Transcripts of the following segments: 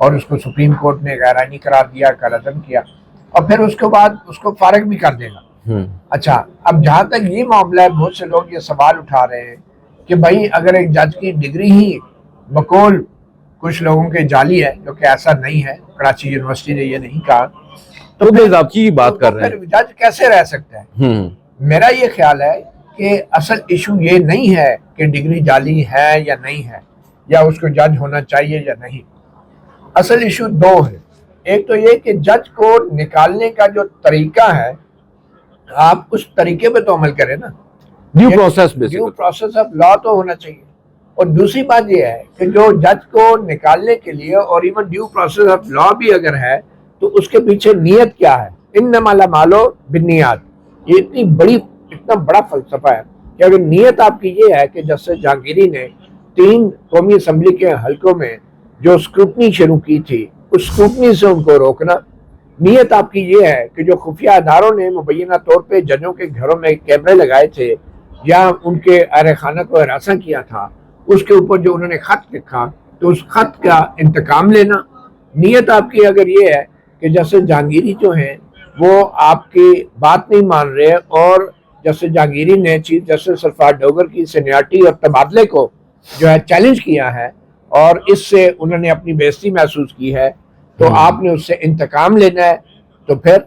اور اس کو supreme court نے غیر آئینی قرار دیا، کالعدم کیا، اور پھر اس کے بعد اس کو فارغ بھی کر دے گا۔ اچھا، اب جہاں تک یہ معاملہ ہے، بہت سے لوگ یہ سوال اٹھا رہے ہیں کہ بھائی اگر ایک جج کی ڈگری ہی بقول کچھ لوگوں کے جعلی ہے، جو کہ ایسا نہیں ہے، کراچی یونیورسٹی نے یہ نہیں کہا، تو پھر آپ کی بات کر رہے پھر جج کیسے رہ سکتا ہے؟ میرا یہ خیال ہے کہ اصل ایشو یہ نہیں ہے کہ ڈگری جعلی ہے یا نہیں ہے، یا اس کو جج ہونا چاہیے یا نہیں۔ اصل ایشو دو ہے۔ ایک تو یہ کہ جج کو نکالنے کا جو طریقہ ہے، آپ اس طریقے پہ تو عمل کریں نا، due process due process of law تو ہونا چاہیے۔ اور دوسری بات یہ ہے کہ جو جج کو نکالنے کے لیے اور even due process of law بھی اگر ہے تو اس کے پیچھے نیت کیا ہے؟ انما الاعمال بالنیات، یہ اتنا بڑا فلسفہ ہے کہ اگر نیت آپ کی یہ ہے کہ جسٹس جہانگیری نے 3 قومی اسمبلی کے حلقوں میں جو اسکروٹنی شروع کی تھی، اس اسکروٹنی سے ان کو روکنا، نیت آپ کی یہ ہے کہ جو خفیہ اداروں نے مبینہ طور پہ ججوں کے گھروں میں کیمرے لگائے تھے یا ان کے اہل خانہ کو ہراساں کیا تھا، اس کے اوپر جو انہوں نے خط لکھا، تو اس خط کا انتقام لینا۔ نیت آپ کی اگر یہ ہے کہ جسٹس جہانگیری جو ہیں وہ آپ کی بات نہیں مان رہے، اور جسٹس جہانگیری نے چیف جسٹس سرفراز ڈوگر کی سینیارٹی اور تبادلے کو جو ہے چیلنج کیا ہے، اور اس سے انہوں نے اپنی بے عزتی محسوس کی ہے، تو آپ نے اس سے انتقام لینا ہے۔ تو پھر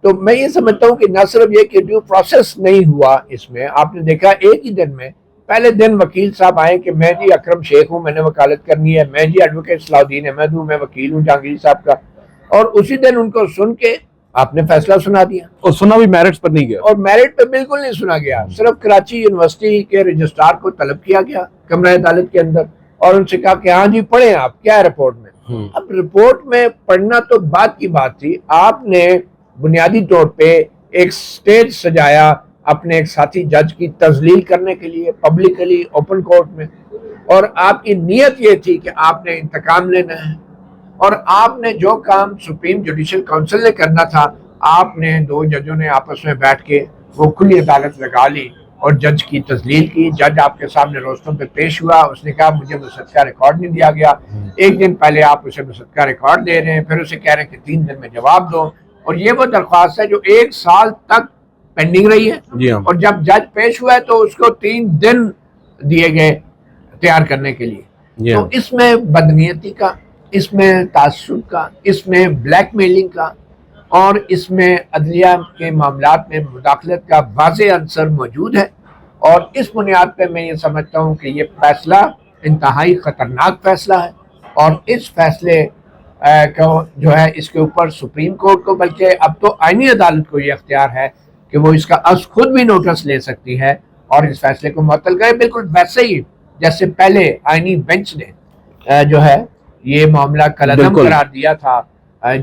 تو میں یہ سمجھتا ہوں کہ نہ صرف یہ کہ ڈیو پروسیس نہیں ہوا، اس میں آپ نے دیکھا ایک ہی دن میں پہلے دن وکیل صاحب آئے کہ میں جی اکرم شیخ ہوں، میں نے وکالت کرنی ہے، میں جی ایڈوکیٹ صلاح الدین احمد ہوں، میں وکیل ہوں جہانگیر صاحب کا، اور اسی دن ان کو سن کے آپ نے فیصلہ سنا دیا، اور سنا بھی میرٹس پر نہیں گیا، اور میرٹ پہ بالکل نہیں سنا گیا، صرف کراچی یونیورسٹی کے رجسٹرار کو طلب کیا گیا کمرہ عدالت کے اندر، اور ان سے کہا کہ ہاں جی پڑھیں آپ کیا ہے رپورٹ میں۔ اب رپورٹ میں پڑھنا تو بات کی بات تھی، آپ نے بنیادی طور پہ ایک سٹیج سجایا اپنے ایک ساتھی جج کی تذلیل کرنے کے لیے پبلکلی اوپن کورٹ میں، اور آپ کی نیت یہ تھی کہ آپ نے انتقام لینا ہے، اور آپ نے جو کام سپریم جوڈیشل کونسل نے کرنا تھا، آپ نے 2 ججوں نے آپس میں بیٹھ کے وہ کھلی عدالت لگا لی اور جج کی تذلیل کی۔ جج آپ کے سامنے روستوں پہ پیش ہوا، اس نے کہا مجھے مصدقہ ریکارڈ نہیں دیا گیا، ایک دن پہلے آپ اسے مصدقہ ریکارڈ دے رہے ہیں، پھر اسے کہہ رہے ہیں کہ 3 دن میں جواب دو، اور یہ وہ درخواست ہے جو 1 سال تک پینڈنگ رہی ہے، اور جب جج پیش ہوا ہے تو اس کو 3 دن دیے گئے تیار کرنے کے لیے۔ تو اس میں بدنیتی کا، اس میں تعصب کا، اس میں بلیک میلنگ کا، اور اس میں عدلیہ کے معاملات میں مداخلت کا واضح عنصر موجود ہے، اور اس بنیاد پہ میں یہ سمجھتا ہوں کہ یہ فیصلہ انتہائی خطرناک فیصلہ ہے، اور اس فیصلے کو جو ہے اس کے اوپر سپریم کورٹ کو، بلکہ اب تو آئینی عدالت کو یہ اختیار ہے کہ وہ اس کا از خود بھی نوٹس لے سکتی ہے اور اس فیصلے کو معطل کرے، بالکل ویسے ہی جیسے پہلے آئینی بینچ نے جو ہے یہ معاملہ کالعدم قرار دیا تھا،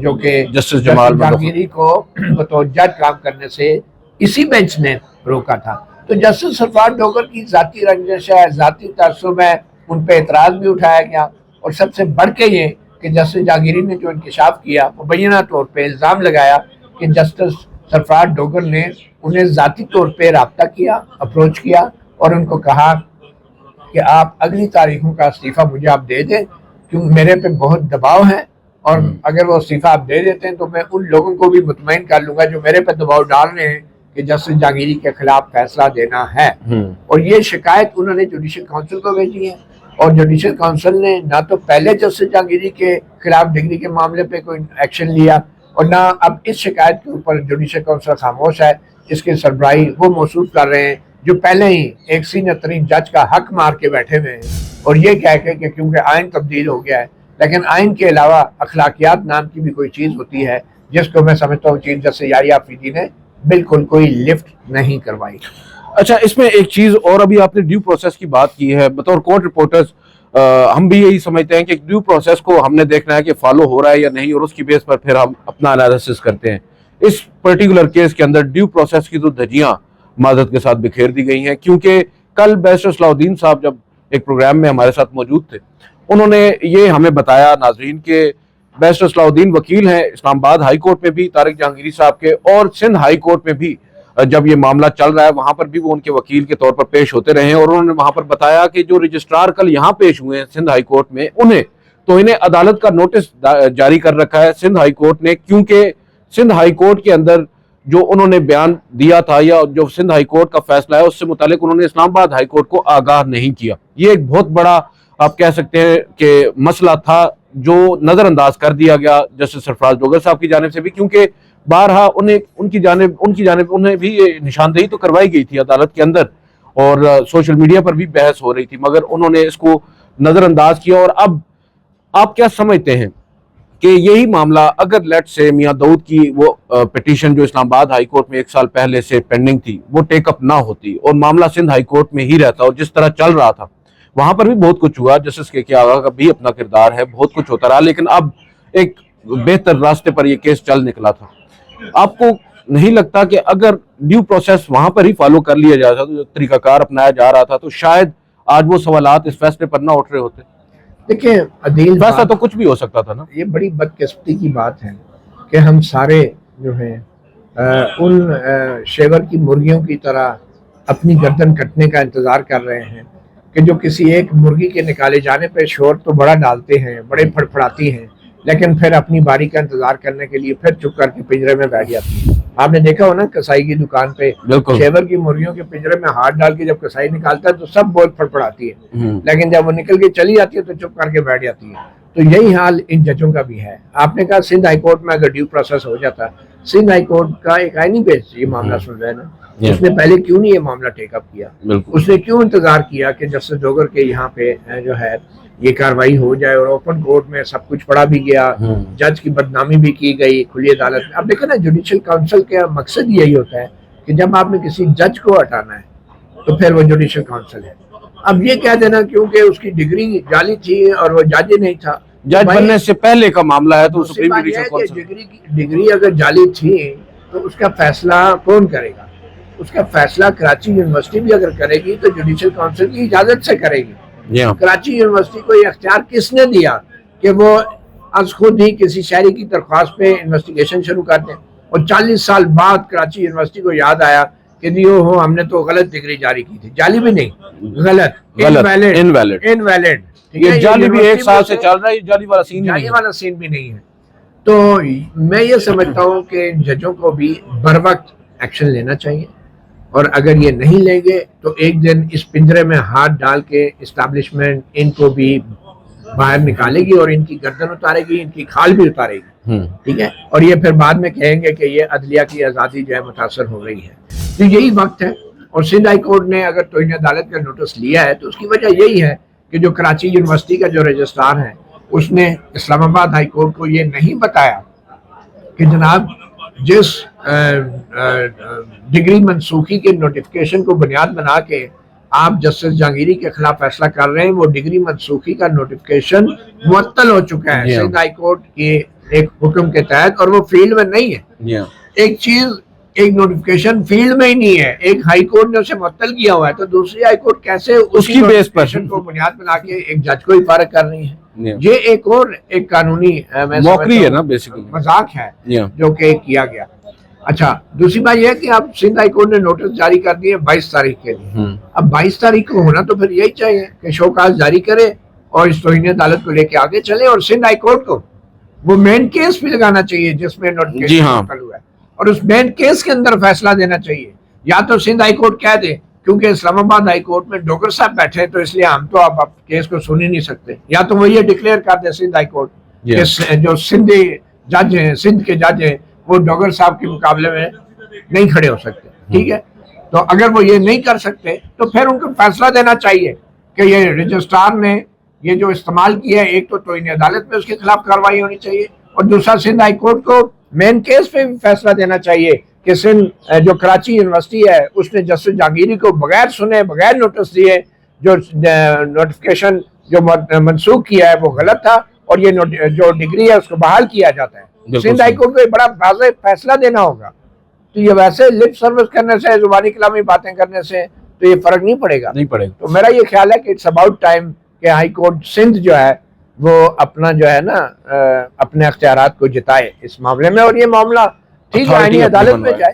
جو کہ جسٹس جہانگیری کو بطور جج کام کرنے سے اسی بینچ نے روکا تھا۔ تو جسٹس سرفراز ڈوگر کی ذاتی رنجش ہے، ذاتی تعصب ہے، ان پہ اعتراض بھی اٹھایا گیا، اور سب سے بڑھ کے یہ کہ جسٹس جہانگیری نے جو انکشاف کیا، مبینہ طور پہ الزام لگایا کہ جسٹس سرفراز ڈوگر نے انہیں ذاتی طور پہ رابطہ کیا، اپروچ کیا، اور ان کو کہا کہ آپ اگلی تاریخوں کا استعفیٰ مجھے آپ دے دیں، کیونکہ میرے پہ بہت دباؤ ہے، اور اگر وہ استعفیٰ آپ دے دیتے ہیں تو میں ان لوگوں کو بھی مطمئن کر لوں گا جو میرے پہ دباؤ ڈال رہے ہیں کہ جسٹس جہانگیری کے خلاف فیصلہ دینا ہے۔ اور یہ شکایت انہوں نے جوڈیشل کونسل کو بھیجی ہے، اور جوڈیشل کونسل نے نہ تو پہلے جسٹس جہانگیری کے خلاف ڈگری کے معاملے پہ کوئی ایکشن لیا، اور نہ اب اس شکایت کے اوپر جوڈیشل کونسل خاموش ہے، اس کی سربراہی وہ موصول کر رہے ہیں جو پہلے ہی ایک سینئر ترین جج کا حق مار کے بیٹھے ہوئے ہیں، اور یہ کہہ کے کہ کیونکہ آئین تبدیل ہو گیا ہے، لیکن آئین کے علاوہ اخلاقیات نام کی بھی کوئی چیز ہوتی ہے جس کو میں سمجھتا ہوں چیف جسٹس یاری آفریدی نے بالکل کوئی لفٹ نہیں کروائی۔ اچھا، اس میں ایک چیز اور، ابھی آپ نے ڈیو پروسیس کی بات کی ہے، بطور کورٹ رپورٹرز ہم بھی یہی سمجھتے ہیں کہ ڈیو پروسیس کو ہم نے دیکھنا ہے کہ فالو ہو رہا ہے یا نہیں، اور اس کی بیس پر پھر ہم اپنا انالیسس کرتے ہیں۔ اس پرٹیکولر کیس کے اندر ڈیو پروسیس کی تو دھجیاں معذرت کے ساتھ بکھیر دی گئی ہیں، کیونکہ کل بیرسٹر صلاح الدین صاحب جب ایک پروگرام میں ہمارے ساتھ موجود تھے، انہوں نے یہ ہمیں بتایا ناظرین کہ بیرسٹر صلاح الدین وکیل ہیں اسلام آباد ہائی کورٹ میں بھی طارق جہانگیری صاحب کے، اور سندھ ہائی کورٹ میں بھی جب یہ معاملہ چل رہا ہے وہاں پر بھی وہ ان کے وکیل کے طور پر پیش ہوتے رہے ہیں، اور انہوں نے وہاں پر بتایا کہ جو رجسٹرار کل یہاں پیش ہوئے ہیں سندھ ہائی کورٹ میں، انہیں توہین عدالت کا نوٹس جاری کر رکھا ہے سندھ ہائی کورٹ نے، کیونکہ سندھ ہائی کورٹ کے اندر جو انہوں نے بیان دیا تھا یا جو سندھ ہائی کورٹ کا فیصلہ ہے اس سے متعلق انہوں نے اسلام آباد ہائی کورٹ کو آگاہ نہیں کیا. یہ ایک بہت بڑا آپ کہہ سکتے ہیں کہ مسئلہ تھا جو نظر انداز کر دیا گیا جسٹس سرفراز ڈوگر صاحب کی جانب سے بھی، کیونکہ بارہا ان کی جانب انہیں بھی یہ نشاندہی تو کروائی گئی تھی عدالت کے اندر اور سوشل میڈیا پر بھی بحث ہو رہی تھی، مگر انہوں نے اس کو نظر انداز کیا. اور اب آپ کیا سمجھتے ہیں کہ یہی معاملہ اگر لیٹ سے میاں داؤد کی وہ پٹیشن جو اسلام آباد ہائی کورٹ میں 1 سال پہلے سے پینڈنگ تھی وہ ٹیک اپ نہ ہوتی اور معاملہ سندھ ہائی کورٹ میں ہی رہتا اور جس طرح چل رہا تھا وہاں پر بھی بہت کچھ ہوا، جسٹس کے آغا کا بھی اپنا کردار ہے، بہت کچھ ہوتا رہا، لیکن اب ایک بہتر راستے پر یہ کیس چل نکلا تھا. آپ کو نہیں لگتا کہ اگر ڈیو پروسیس وہاں پر ہی فالو کر لیا جاتا تو جو طریقہ کار اپنایا جا رہا تھا تو شاید آج وہ سوالات اس فیصلے پر نہ اٹھ رہے ہوتے؟ دیکھیں عدیل، فیصلہ تو کچھ بھی ہو سکتا تھا نا. یہ بڑی بدقسمتی کی بات ہے کہ ہم سارے جو ہیں ان شیور کی مرغیوں کی طرح اپنی گردن کٹنے کا انتظار کر رہے ہیں کہ جو کسی ایک مرغی کے نکالے جانے پہ شور تو بڑا ڈالتے ہیں، بڑے پھڑپھڑاتی ہیں، لیکن پھر اپنی باری کا انتظار کرنے کے لیے پھر چپ کر کے پنجرے میں بیٹھ جاتی ہے. آپ نے دیکھا ہو نا کسائی کی دکان پہ شیور کی مرغیوں کے پنجرے میں ہاتھ ڈال کے جب کسائی نکالتا ہے تو سب بہت پھڑپھڑاتی ہے، لیکن جب وہ نکل کے چلی جاتی ہے تو چپ کر کے بیٹھ جاتی ہے. تو یہی حال ان ججوں کا بھی ہے. آپ نے کہا سندھ ہائی کورٹ میں اگر ڈیو پروسیس ہو جاتا، سندھ ہائی کورٹ کا ایک آئینی بیس یہ معاملہ سن رہے ہیں نا، اس نے پہلے کیوں نہیں یہ معاملہ ٹیک اپ کیا؟ اس نے کیوں انتظار کیا کہ جسٹس ڈوگر کے یہاں پہ جو ہے یہ کاروائی ہو جائے اور اوپن کورٹ میں سب کچھ پڑھا بھی گیا، جج کی بدنامی بھی کی گئی کھلی عدالت میں. اب دیکھیں نا جوڈیشل کاؤنسل کا مقصد یہی ہوتا ہے کہ جب آپ نے کسی جج کو ہٹانا ہے تو پھر وہ جوڈیشل کاؤنسل ہے. اب یہ کہہ دینا کیونکہ اس کی ڈگری جعلی تھی اور وہ جج ہی نہیں تھا، جج بننے سے پہلے کا معاملہ ہے تو سپریم بات یہ جوڈیشل ہے کونسل کہ ڈگری اگر جعلی تھی تو اس کا فیصلہ کون کرے گا؟ اس کا فیصلہ کراچی یونیورسٹی بھی اگر کرے گی تو جوڈیشل کاؤنسل کی اجازت سے کرے گی. کراچی یونیورسٹی کو یہ اختیار کس نے دیا کہ وہ از خود ہی کسی شہری کی درخواست پہ انویسٹیگیشن شروع کر دیں اور 40 سال بعد کراچی یونیورسٹی کو یاد آیا کہ دیو ہو ہم نے تو غلط ڈگری جاری کی تھی، جعلی بھی نہیں، غلط، انویلڈ. یہ جعلی بھی 1 سال سے چل رہا ہے، جعلی والا سین بھی نہیں ہے. تو میں یہ سمجھتا ہوں کہ ججوں کو بھی بر وقت ایکشن لینا چاہیے اور اگر یہ نہیں لیں گے تو ایک دن اس پنجرے میں ہاتھ ڈال کے اسٹیبلشمنٹ ان کو بھی باہر نکالے گی اور ان کی گردن اتارے گی، ان کی کھال بھی اتارے گی، ٹھیک ہے، اور یہ پھر بعد میں کہیں گے کہ یہ عدلیہ کی آزادی جو ہے متاثر ہو رہی ہے. تو یہی وقت ہے. اور سندھ ہائی کورٹ نے اگر توہین عدالت کا نوٹس لیا ہے تو اس کی وجہ یہی ہے کہ جو کراچی یونیورسٹی کا جو رجسٹرار ہے اس نے اسلام آباد ہائی کورٹ کو یہ نہیں بتایا کہ جناب جس ڈگری منسوخی کے نوٹیفکیشن کو بنیاد بنا کے آپ جسٹس جہانگیری کے خلاف فیصلہ کر رہے ہیں وہ ڈگری منسوخی کا نوٹیفکیشن معطل ہو چکا ہے سندھ ہائی کورٹ کے ایک حکم کے تحت اور وہ فیلڈ میں نہیں ہے. ایک چیز ایک نوٹیفکیشن فیلڈ میں ہی نہیں ہے، ایک ہائی کورٹ نے اسے معطل کیا ہوا ہے تو دوسری ہائی کورٹ کیسے اس کی نوٹیفکیشن کو بنیاد بنا کے ایک جج کو ہی فارغ کر رہی ہے؟ یہ ایک اور ایک قانونی موقری ہے نا، بیسیکلی مذاق ہے جو کہ کیا گیا. اچھا دوسری بات یہ ہے کہ اب سندھ ہائی کورٹ نے نوٹس جاری کر دیے 22 تاریخ کے لیے. اب 22 تاریخ کو ہونا تو پھر یہی چاہیے کہ شوکاز جاری کرے اور اس توہین عدالت کو لے کے آگے چلے اور سندھ ہائی کورٹ کو وہ مین کیس بھی لگانا چاہیے جس میں نوٹیفکیشن معطل ہوا ہے اور اس مین کیس کے اندر فیصلہ دینا چاہیے. یا تو سندھ ہائی کورٹ کہہ دے کیونکہ اسلام آباد ہائی کورٹ میں ڈوگر صاحب بیٹھے ہیں تو اس لیے ہم تو اب کیس کو سن ہی نہیں سکتے، یا تو وہ یہ ڈکلیئر کر دے سندھ ہائی کورٹ کہ جو سندھی جج ہیں، سندھ کے جج ہیں، وہ ڈوگر صاحب کے مقابلے میں نہیں کھڑے ہو سکتے، ٹھیک ہے. تو اگر وہ یہ نہیں کر سکتے تو پھر ان کو فیصلہ دینا چاہیے کہ یہ رجسٹرار نے یہ جو استعمال کیا ہے ایک تو توہین عدالت میں اس کے خلاف کارروائی ہونی چاہیے اور دوسرا سندھ ہائی کورٹ کو مین کیس پہ بھی فیصلہ دینا چاہیے کہ سندھ جو کراچی یونیورسٹی ہے اس نے جسٹس جہانگیری کو بغیر سنے بغیر نوٹس دیے جو نوٹیفکیشن جو منسوخ کیا ہے وہ غلط تھا اور یہ جو ڈگری ہے اس کو بحال کیا جاتا ہے. سندھ ہائی کورٹ کو ایک بڑا واضح فیصلہ دینا ہوگا. تو یہ ویسے لپ سروس کرنے سے، زبانی کلامی باتیں کرنے سے تو یہ فرق نہیں پڑے گا. تو میرا یہ خیال ہے کہ اٹس اباؤٹ ٹائم کہ ہائی کورٹ سندھ جو ہے وہ اپنا جو ہے نا اپنے اختیارات کو جتائے اس معاملے میں اور یہ معاملہ ٹھیک ہے آئینی عدالت میں جائے.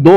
2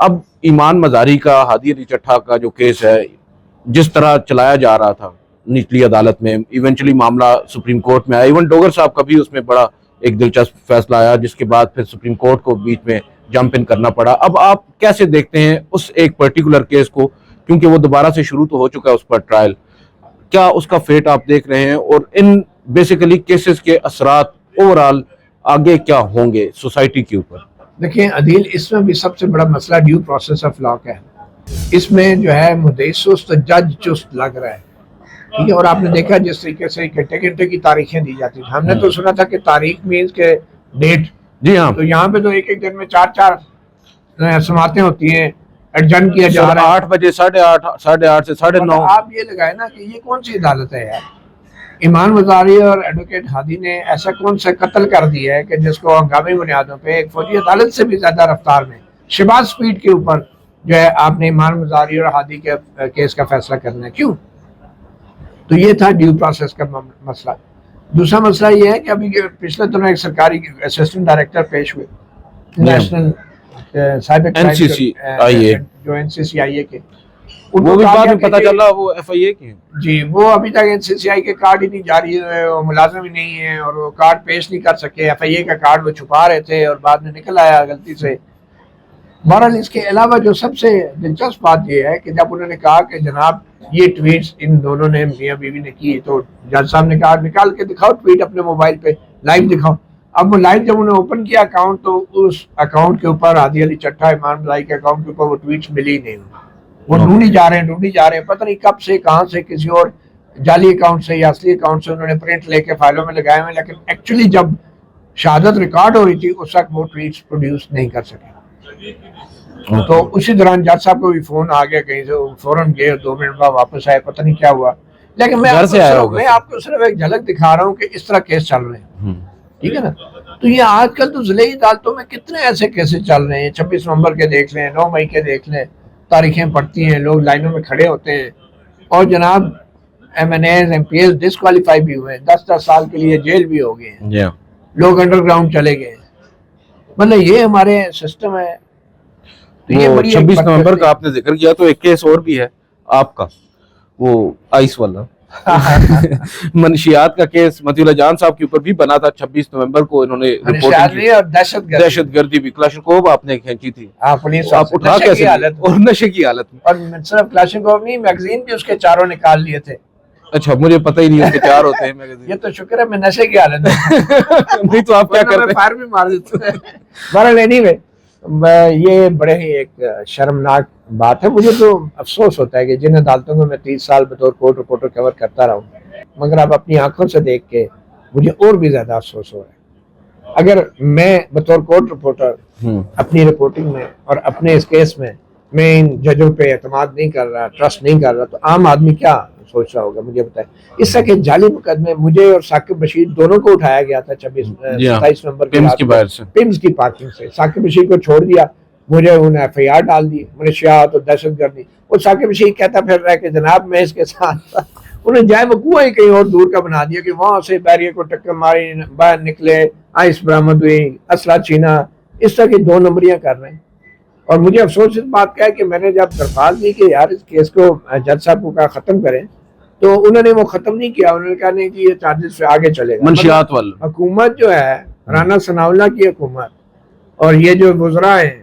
اب ایمان مزاری کا، ہادی علی چٹھا کا جو کیس ہے، جس طرح چلایا جا رہا تھا نچلی عدالت میں، ایونچولی معاملہ سپریم کورٹ میں آیا. ایون ڈوگر صاحب کا بھی اس میں بڑا ایک دلچسپ فیصلہ آیا، جس کے بعد پھر سپریم کورٹ کو بیچ میں جمپ ان کرنا پڑا. اب آپ کیسے دیکھتے ہیں اس ایک پرٹیکولر کیس کو، کیونکہ وہ دوبارہ سے شروع تو ہو چکا ہے اس پر ٹرائل، کیا اس کا فیٹ آپ دیکھ رہے ہیں، اور ان بیسیکلی کیسز کے اثرات اوورال آگے کیا ہوں گے سوسائٹی کے اوپر؟ دیکھیں عدیل، اس میں بھی سب سے بڑا مسئلہ ڈیو پروسیس آف لا کا ہے. اس میں جو ہے مدعی سست جج چست لگ رہا ہے، ٹھیک ہے. اور آپ نے دیکھا جس طریقے سے گھنٹے گھنٹے کی تاریخیں دی جاتی ہیں. ہم نے تو سنا تھا کہ تاریخ مینس کے ڈیٹ، جی ہاں، تو یہاں پہ تو ایک ایک دن میں 4 سماعتیں ہوتی ہیں، ایڈجن کیا جا رہا ہے 8 بجے، 8:30 سے 9:30. آپ یہ لگائے نا کہ یہ کون سی عدالت ہے یار. ایمان مزاری اور ایڈوکیٹ ہادی نے ایسا کون سا قتل کر دیا ہے کہ جس کو ہنگامی بنیادوں پہ ایک فوجی عدالت سے بھی زیادہ رفتار میں شہباز سپیڈ کے اوپر جو ہے آپ نے ایمان مزاری اور ہادی کے کیس کا فیصلہ کرنا ہے، کیوں؟ تو یہ تھا ڈیو پروسیس کا مسئلہ. دوسرا مسئلہ یہ ہے کہ ابھی پچھلے دنوں ایک سرکاری اسسٹنٹ ڈائریکٹر پیش ہوئے نیشنل سائبر NCCIA جو NCCIA کے، وہ بھی بعد میں پتہ چلا وہ FIA کی ہیں. جی وہ ابھی تک NCCI کے کارڈ ہی نہیں جاری ہوئے، وہ ملازم ہی نہیں ہے اور وہ کارڈ پیش نہیں کر سکے. FIA کا کارڈ وہ چھپا رہے تھے اور بعد میں نکل آیا غلطی سے. بہرحال اس کے علاوہ جو سب سے دلچسپ بات یہ ہے کہ جب انہوں نے کہا کہ جناب یہ ٹویٹس ان دونوں نے میاں بیوی نے کی، تو جج صاحب نے کہا نکال کے دکھاؤ ٹویٹ اپنے موبائل پہ لائیو دکھاؤ. اب وہ لائیو جب انہوں نے اوپن کیا اکاؤنٹ، تو اس اکاؤنٹ کے اوپر ہادی علی چٹھا ایمان مزاری کے اکاؤنٹ کے اوپر وہ ٹویٹس ملی ہی نہیں. وہ ڈھونڈی جا رہے ہیں، پتہ نہیں کب سے کہاں سے کسی اور جعلی اکاؤنٹ سے یا اصلی اکاؤنٹ سے انہوں نے پرنٹ لے کے فائلوں میں لگائے ہوئے، لیکن ایکچولی جب شہادت ریکارڈ ہو رہی تھی اس وقت وہ ٹویٹس پروڈیوس نہیں کر سکے. تو اسی دوران جج صاحب کو بھی فون آ گیا کہیں سے، فوراً گئے 2 منٹ بعد واپس آئے، پتہ نہیں کیا ہوا. لیکن میں آپ کو صرف ایک جھلک دکھا رہا ہوں کہ اس طرح کیس چل رہے ہیں، ٹھیک ہے نا. تو یہ آج کل تو ضلعی عدالتوں میں کتنے ایسے کیسز چل رہے ہیں. 26 نومبر کے دیکھ لیں، 9 مئی کے دیکھ لیں، تاریخیں پڑتی ہیں، لوگ لائنوں میں کھڑے ہوتے ہیں اور جناب MNAs MPs ڈسکوالیفائی بھی ہوئے ہیں، 10 سال کے لیے جیل بھی ہو گئے ہیں، لوگ انڈر گراؤنڈ چلے گئے. مطلب یہ ہمارے سسٹم ہے. تو یہ 26 نومبر کا آپ نے ذکر کیا، تو ایک کیس اور بھی ہے آپ کا، وہ آئس والا منشیات کا کیس متی اللہ جان صاحب کے اوپر بھی بنا تھا. 26 نومبر کو انہوں نے دہشت گردی بھی کلاشنکوف آپ نے کھینچی تھی، آپ اٹھا کیسے اور نشے کی حالت میں. اور صرف کلاشنکوف نہیں، میگزین بھی اس کے 4 نکال لیے تھے. اچھا مجھے پتہ ہی نہیں اس کے 4 ہوتے ہیں میگزین. یہ تو شکر ہے میں نشے کی حالت میں نہیں تو آپ کیا کرتے ہیں؟ فائر بھی مار دیتے ہیں. بہرحال اینی یہ بڑے ہی ایک شرمناک بات ہے. مجھے تو افسوس ہوتا ہے کہ جن عدالتوں کو میں 30 سال بطور کورٹ رپورٹر کور کرتا رہا ہوں، مگر اب اپنی آنکھوں سے دیکھ کے مجھے اور بھی زیادہ افسوس ہو رہا ہے. اگر میں بطور کورٹ رپورٹر اپنی رپورٹنگ میں اور اپنے اس کیس میں ان ججوں پہ اعتماد نہیں کر رہا، ٹرسٹ نہیں کر رہا، تو عام آدمی کیا سوچ رہا ہوگا مجھے بتائیں. اس طرح کے جعلی مقدمے مجھے اور ثاقب بشیر دونوں کو اٹھایا گیا تھا 27 نومبر پمز کی پارکنگ سے. ثاقب بشیر کو چھوڑ دیا، مجھے انہیں FIR ڈال دی، منشیات اور دہشت گردی. وہ ثاقب بشیر کہتا پھر رہا کہ جناب میں اس کے ساتھ انہیں جائے وقوع ہی کہیں اور دور کا بنا دیا کہ وہاں سے بیریئر کو ٹکر ماری، باہر نکلے، آئس برآمد ہوئی، اسلحہ چھینا، اس طرح کی 2 نمبریاں کر رہے ہیں. اور مجھے افسوس اس بات کا ہے کہ میں نے جب درخواست دی کہ یار اس کیس کو جج صاحب کو ختم کریں، تو انہوں نے وہ ختم نہیں کیا. انہوں نے کہا نہیں کہ یہ چارجز سے آگے چلے گا. منشیات والا حکومت جو ہے رانا ثناء اللہ کی حکومت اور یہ جو وزراء ہیں،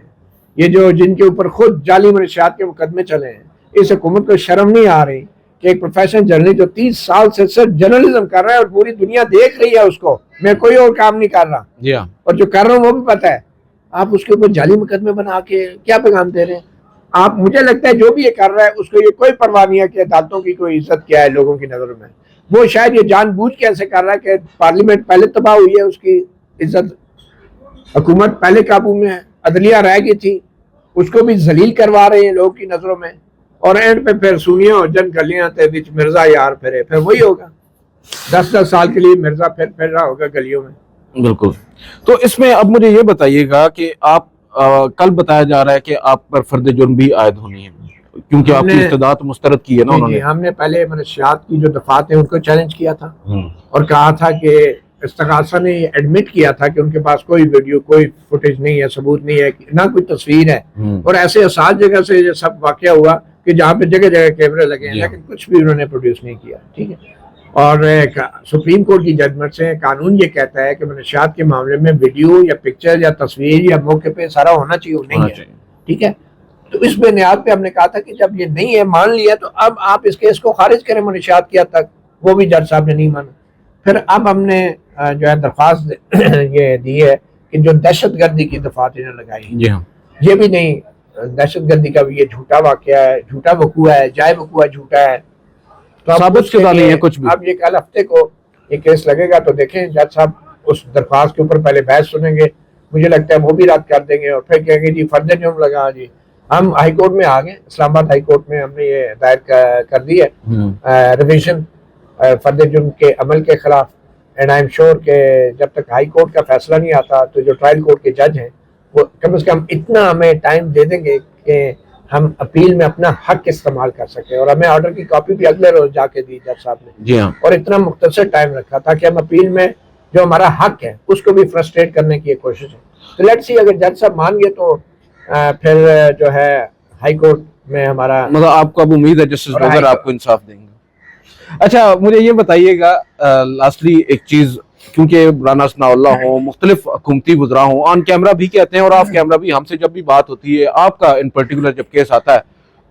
یہ جو جن کے اوپر خود جعلی منشیات کے مقدمے چلے ہیں، اس حکومت کو شرم نہیں آ رہی کہ ایک پروفیشنل جرنلسٹ جو 30 سال سے صرف جرنلزم کر رہا ہے اور پوری دنیا دیکھ رہی ہے اس کو، میں کوئی اور کام نہیں کر رہا اور جو کر رہا ہوں وہ بھی پتہ ہے، آپ اس کے اوپر جعلی مقدمے بنا کے کیا پیغام دے رہے ہیں آپ؟ مجھے لگتا ہے جو بھی یہ کر رہا ہے اس کو یہ کوئی پرواہ نہیں ہے کہ عدالتوں کی کوئی عزت کیا ہے لوگوں کی نظر میں. وہ شاید یہ جان بوجھ کے ایسے کر رہا ہے کہ پارلیمنٹ پہلے تباہ ہوئی ہے، اس کی عزت، حکومت پہلے قابو میں ہے، عدلیہ رہ گئی تھی، اس کو بھی ذلیل کروا رہے ہیں لوگوں کی نظروں میں، اور اینڈ پہ پھر سونیاں اور جن گلیاں تے وچ مرزا یار پھرے، پھر وہی ہوگا 10 سال کے لیے مرزا پھر رہا ہوگا گلیوں میں. بالکل. تو اس میں اب مجھے یہ بتائیے گا کہ آپ کل بتایا جا رہا ہے کہ آپ پر فرد جرم بھی عائد ہونی ہے کیونکہ آپ کی استدعا مسترد کی ہے نا انہوں نے. ہم نے پہلے منشیات کی جو دفعات ہیں ان کو چیلنج کیا تھا اور کہا تھا کہ استغاثہ نے ایڈمٹ کیا تھا کہ ان کے پاس کوئی ویڈیو کوئی فوٹیج نہیں ہے, ثبوت نہیں ہے, نہ کوئی تصویر ہے, اور ایسے 7 جگہ سے یہ سب واقعہ ہوا کہ جہاں پہ جگہ جگہ کیمرے لگے ہیں, لیکن کچھ بھی انہوں نے پروڈیوس نہیں کیا. ٹھیک ہے, اور سپریم کورٹ کی ججمنٹ سے قانون یہ کہتا ہے کہ منشیات کے معاملے میں ویڈیو یا پکچر یا تصویر یا موقع پہ سارا ہونا چاہیے, نہیں ہے. ٹھیک ہے, تو اس بنیاد پہ ہم نے کہا تھا کہ جب یہ نہیں ہے, مان لیا, تو اب آپ اس کیس کو خارج کریں منشیات کی حد تک. وہ بھی جج صاحب نے نہیں مانا. پھر اب ہم نے جو ہے درخواست یہ دی ہے کہ جو دہشت گردی کی دفعات انہوں نے لگائی, یہ بھی نہیں, دہشت گردی کا بھی یہ جھوٹا واقعہ ہے, جھوٹا وقوع ہے, جائے وقوع جھوٹا ہے. تو ثابت شدہ نہیں ہے کچھ بھی. اب یہ کل ہفتے کو یہ کیس لگے گا, تو دیکھیں جج صاحب اس درخواست کے اوپر پہلے بحث سنیں گے, مجھے لگتا ہے وہ بھی رد کر دیں گے, اور پھر کہیں گے جی فرد جرم لگا. جی ہم ہائی کورٹ میں آ گئے, اسلام آباد ہائی کورٹ میں ہم نے یہ دائر کر دی ہے ریویژن فرد جرم کے عمل کے خلاف. اینڈ آئی ایم شیور کہ جب تک ہائی کورٹ کا فیصلہ نہیں آتا تو جو ٹرائل کورٹ کے جج ہیں وہ کم از کم اتنا ہمیں ٹائم دے دیں گے کہ ہم اپیل میں اپنا حق استعمال کر سکیں. اور ہمیں آرڈر کی کاپی بھی اگلے روز جا کے دی جج صاحب نے. جی ہاں, اور اتنا مختصر ٹائم رکھا تھا کہ ہم اپیل میں جو ہمارا حق ہے اس کو بھی فرسٹریٹ کرنے کی کوشش ہے. تو لیٹس سی اگر جج صاحب مان گئے تو پھر جو ہے ہائی کورٹ میں ہمارا مطلب آپ کو اب امید ہے جسٹس ڈوگر آپ کو انصاف دیں گے. اچھا مجھے یہ بتائیے گا لاسٹلی ایک چیز, کیونکہ رانا ثناء اللہ ہوں, مختلف حکومتی وزراء ہوں, آن کیمرہ بھی کہتے ہیں اور آف کیمرہ بھی, ہم سے جب بھی بات ہوتی ہے آپ کا ان پرٹیکولر جب کیس آتا ہے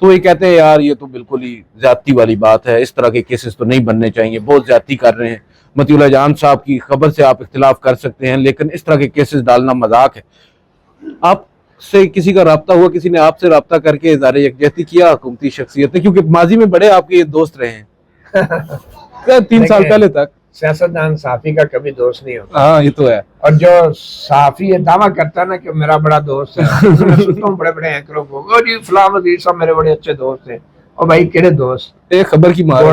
تو یہ کہتے ہیں یار یہ تو بالکل ہی زیادتی والی بات ہے, اس طرح کے کیسز تو نہیں بننے چاہیے, بہت زیادتی کر رہے ہیں. متی اللہ جان صاحب کی خبر سے آپ اختلاف کر سکتے ہیں, لیکن اس طرح کے کیسز ڈالنا مذاق ہے. آپ سے کسی کا رابطہ ہوا, کسی نے آپ سے رابطہ کر کے اظہار یکجہتی کیا حکومتی شخصیت نے, کیونکہ ماضی میں بڑے آپ کے دوست رہے ہیں 3 سال پہلے تک. سیاستدان صحافی کا کبھی دوست نہیں ہوتا. ہاں یہ تو ہے. اور جو صحافی یہ دعویٰ کرتا ہے نا کہ میرا بڑا دوست ہے, میں سنتا ہوں بڑے بڑے اینکروں کو, او جی فلاں وزیر صاحب میرے بڑے اچھے دوست ہیں. اور بھائی کہڑے دوست, ایک خبر کی مار,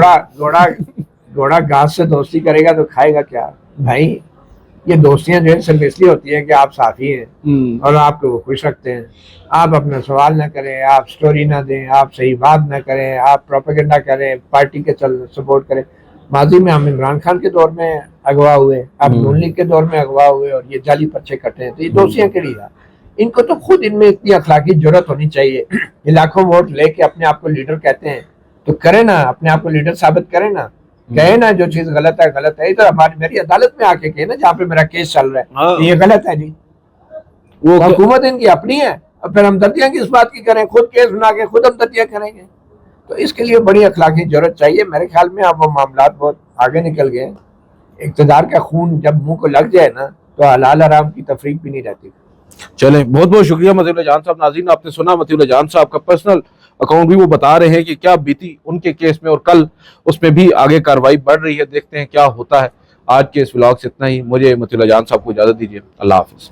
گھوڑا گھاس سے دوستی کرے گا تو کھائے گا کیا بھائی. یہ دوستیاں جو ہے صرف اس لیے ہوتی ہیں کہ آپ صحافی ہیں اور آپ کو وہ خوش رکھتے ہیں. آپ اپنا سوال نہ کریں, آپ سٹوری نہ دیں, آپ صحیح بات نہ کریں, آپ پروپیگنڈا کریں, پارٹی کے سپورٹ کریں. ماضی میں ہم عمران خان کے دور میں اغوا ہوئے, اب نون لیگ کے دور میں اغوا ہوئے, اور یہ جعلی پرچے کٹے ہیں. تو یہ دوستیاں کیڑی ہے, ان کو تو خود ان میں اتنی اخلاقی جرت ہونی چاہیے. یہ لاکھوں ووٹ لے کے اپنے آپ کو لیڈر کہتے ہیں, تو کریں نا, اپنے آپ کو لیڈر ثابت کریں نا, کہیں نا جو چیز غلط ہے غلط ہے. ادھر ہماری میری عدالت میں آ کے کہیں نا جہاں پہ میرا کیس چل رہا ہے یہ غلط ہے جی, وہ حکومت ان کی اپنی ہے, اور پھر ہمدردیاں کس بات کی کریں, خود کیس بنا کے خود ہمدردیاں کریں گے. تو اس کے لیے بڑی اخلاقی ضرورت چاہیے. میرے خیال میں اب وہ معاملات بہت آگے نکل گئے. اقتدار کا خون جب منہ کو لگ جائے نا تو حلال حرام کی تفریق بھی نہیں رہتی. چلیں, بہت بہت شکریہ متی اللہ جان صاحب. ناظرین آپ نے سنا متی اللہ جان صاحب کا پرسنل اکاؤنٹ بھی وہ بتا رہے ہیں کہ کیا بیتی ان کے کیس میں, اور کل اس میں بھی آگے کارروائی بڑھ رہی ہے, دیکھتے ہیں کیا ہوتا ہے. آج کے اس ولاگ سے اتنا ہی. مجھے متی اللہ جان صاحب کو اجازت دیجیے. اللہ حافظ.